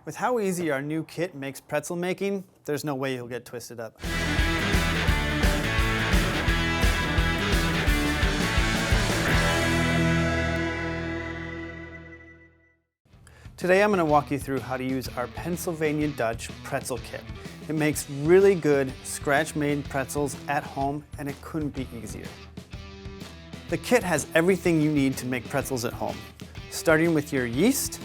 With how easy our new kit makes pretzel making, there's no way you'll get twisted up. Today I'm going to walk you through how to use our Pennsylvania Dutch Pretzel Kit. It makes really good scratch-made pretzels at home, and it couldn't be easier. The kit has everything you need to make pretzels at home, starting with your yeast,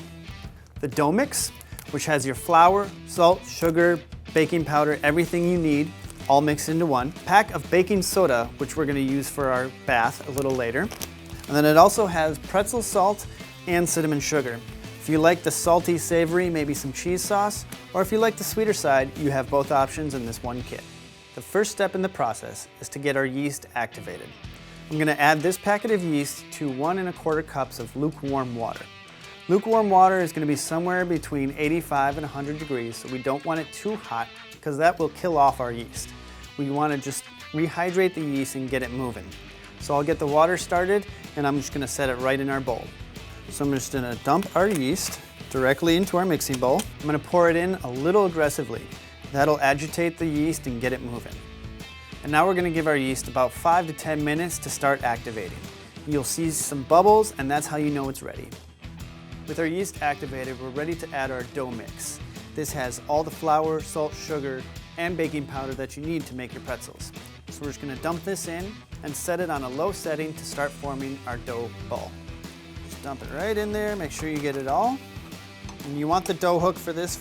the dough mix, which has your flour, salt, sugar, baking powder, everything you need, all mixed into one. Pack of baking soda, which we're going to use for our bath a little later. And then it also has pretzel salt and cinnamon sugar. If you like the salty, savory, maybe some cheese sauce, or if you like the sweeter side, you have both options in this one kit. The first step in the process is to get our yeast activated. I'm going to add this packet of yeast to 1 1/4 cups of lukewarm water. Lukewarm water is going to be somewhere between 85 and 100 degrees, so we don't want it too hot because that will kill off our yeast. We want to just rehydrate the yeast and get it moving. So I'll get the water started and I'm just going to set it right in our bowl. So I'm just going to dump our yeast directly into our mixing bowl. I'm going to pour it in a little aggressively. That'll agitate the yeast and get it moving. And now we're going to give our yeast about 5 to 10 minutes to start activating. You'll see some bubbles, and that's how you know it's ready. With our yeast activated, we're ready to add our dough mix. This has all the flour, salt, sugar, and baking powder that you need to make your pretzels. So we're just going to dump this in and set it on a low setting to start forming our dough ball. Just dump it right in there, make sure you get it all. And you want the dough hook for this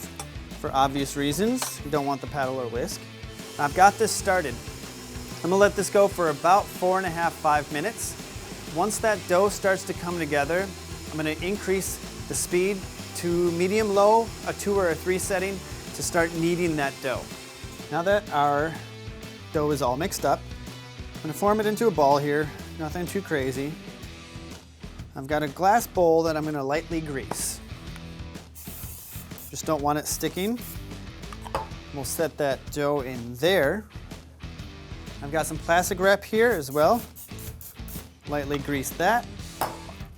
for obvious reasons. You don't want the paddle or whisk. I've got this started. I'm going to let this go for about 4.5 to 5 minutes. Once that dough starts to come together, I'm going to increase the speed to medium-low, a 2 or a 3 setting to start kneading that dough. Now that our dough is all mixed up, I'm going to form it into a ball here, nothing too crazy. I've got a glass bowl that I'm going to lightly grease. Just don't want it sticking. We'll set that dough in there. I've got some plastic wrap here as well. Lightly grease that.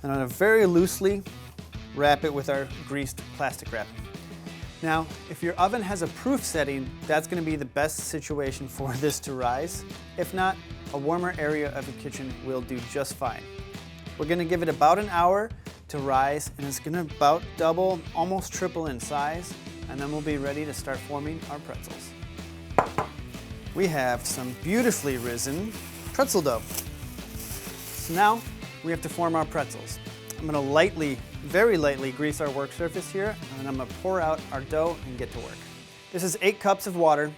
And I'm going to very loosely wrap it with our greased plastic wrap. Now, if your oven has a proof setting, that's going to be the best situation for this to rise. If not, a warmer area of your kitchen will do just fine. We're going to give it about an hour to rise, and it's going to about double, almost triple in size, and then we'll be ready to start forming our pretzels. We have some beautifully risen pretzel dough. So now we have to form our pretzels. I'm going to lightly, very lightly grease our work surface here, and then I'm going to pour out our dough and get to work. This is 8 cups of water,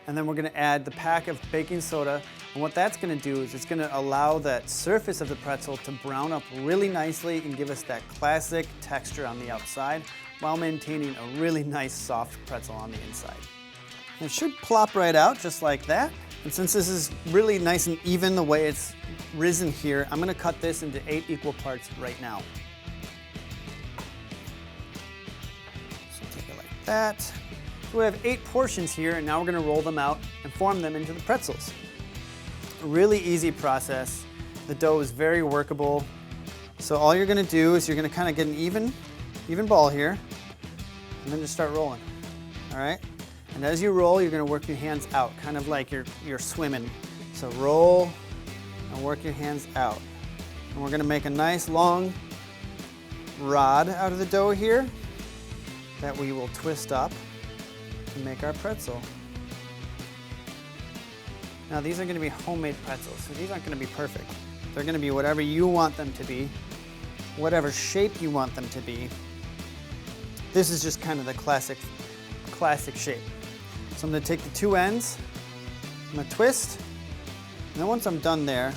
and then we're going to add the pack of baking soda. And what that's going to do is it's going to allow that surface of the pretzel to brown up really nicely and give us that classic texture on the outside while maintaining a really nice soft pretzel on the inside. And it should plop right out just like that. And since this is really nice and even the way it's risen here, I'm going to cut this into 8 equal parts right now. So take it like that. So we have 8 portions here, and now we're going to roll them out and form them into the pretzels. A really easy process. The dough is very workable. So all you're going to do is you're going to kind of get an even ball here, and then just start rolling. All right? And as you roll, you're going to work your hands out, kind of like you're swimming. So roll and work your hands out. And we're going to make a nice long rod out of the dough here that we will twist up to make our pretzel. Now these are going to be homemade pretzels, so these aren't going to be perfect. They're going to be whatever you want them to be, whatever shape you want them to be. This is just kind of the classic shape. So I'm going to take the 2 ends, I'm going to twist, and then once I'm done there,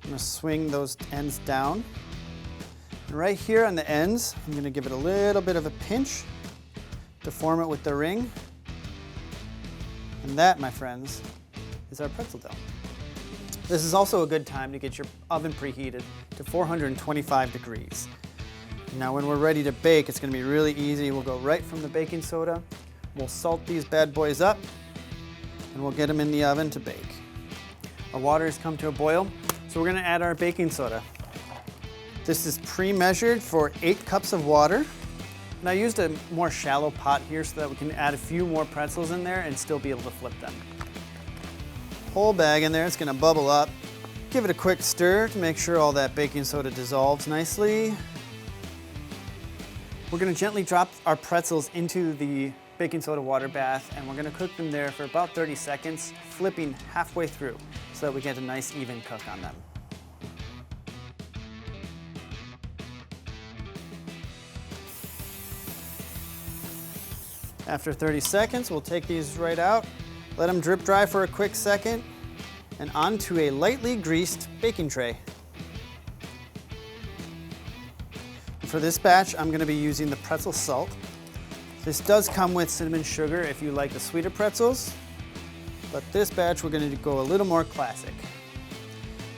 I'm going to swing those ends down. And right here on the ends, I'm going to give it a little bit of a pinch to form it with the ring. And that, my friends, is our pretzel dough. This is also a good time to get your oven preheated to 425 degrees. Now when we're ready to bake, it's going to be really easy. We'll go right from the baking soda. We'll salt these bad boys up, and we'll get them in the oven to bake. Our water has come to a boil, so we're going to add our baking soda. This is pre-measured for 8 cups of water. And I used a more shallow pot here so that we can add a few more pretzels in there and still be able to flip them. Whole bag in there, it's gonna bubble up. Give it a quick stir to make sure all that baking soda dissolves nicely. We're gonna gently drop our pretzels into the baking soda water bath, and we're gonna cook them there for about 30 seconds, flipping halfway through so that we get a nice even cook on them. After 30 seconds, we'll take these right out, let them drip dry for a quick second, and onto a lightly greased baking tray. For this batch, I'm gonna be using the Pretzel Salt. This does come with cinnamon sugar if you like the sweeter pretzels, but this batch we're gonna go a little more classic.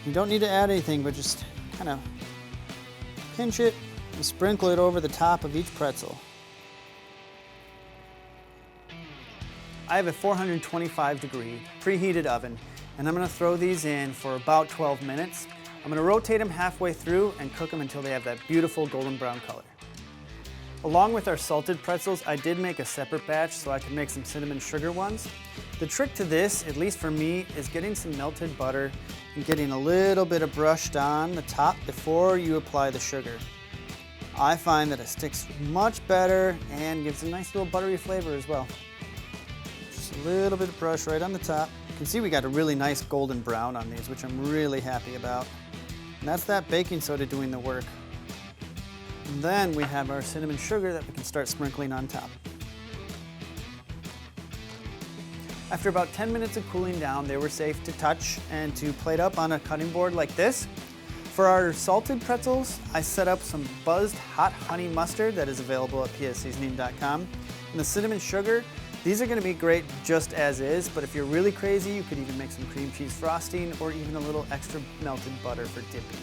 You don't need to add anything, but just kind of pinch it and sprinkle it over the top of each pretzel. I have a 425-degree preheated oven, and I'm gonna throw these in for about 12 minutes. I'm gonna rotate them halfway through and cook them until they have that beautiful golden brown color. Along with our salted pretzels, I did make a separate batch so I could make some cinnamon sugar ones. The trick to this, at least for me, is getting some melted butter and getting a little bit of brushed on the top before you apply the sugar. I find that it sticks much better and gives a nice little buttery flavor as well. Just a little bit of brush right on the top. You can see we got a really nice golden brown on these, which I'm really happy about. And that's that baking soda doing the work. And then we have our cinnamon sugar that we can start sprinkling on top. After about 10 minutes of cooling down, they were safe to touch and to plate up on a cutting board like this. For our salted pretzels, I set up some buzzed hot honey mustard that is available at psseasoning.com. And the cinnamon sugar, these are gonna be great just as is, but if you're really crazy, you could even make some cream cheese frosting or even a little extra melted butter for dipping.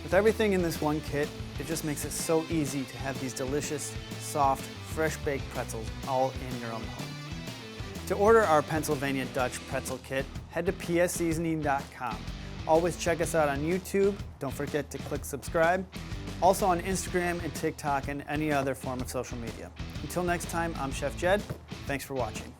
With everything in this one kit, it just makes it so easy to have these delicious, soft, fresh baked pretzels all in your own home. To order our Pennsylvania Dutch Pretzel Kit, head to psseasoning.com. Always check us out on YouTube. Don't forget to click subscribe. Also on Instagram and TikTok and any other form of social media. Until next time, I'm Chef Jed. Thanks for watching.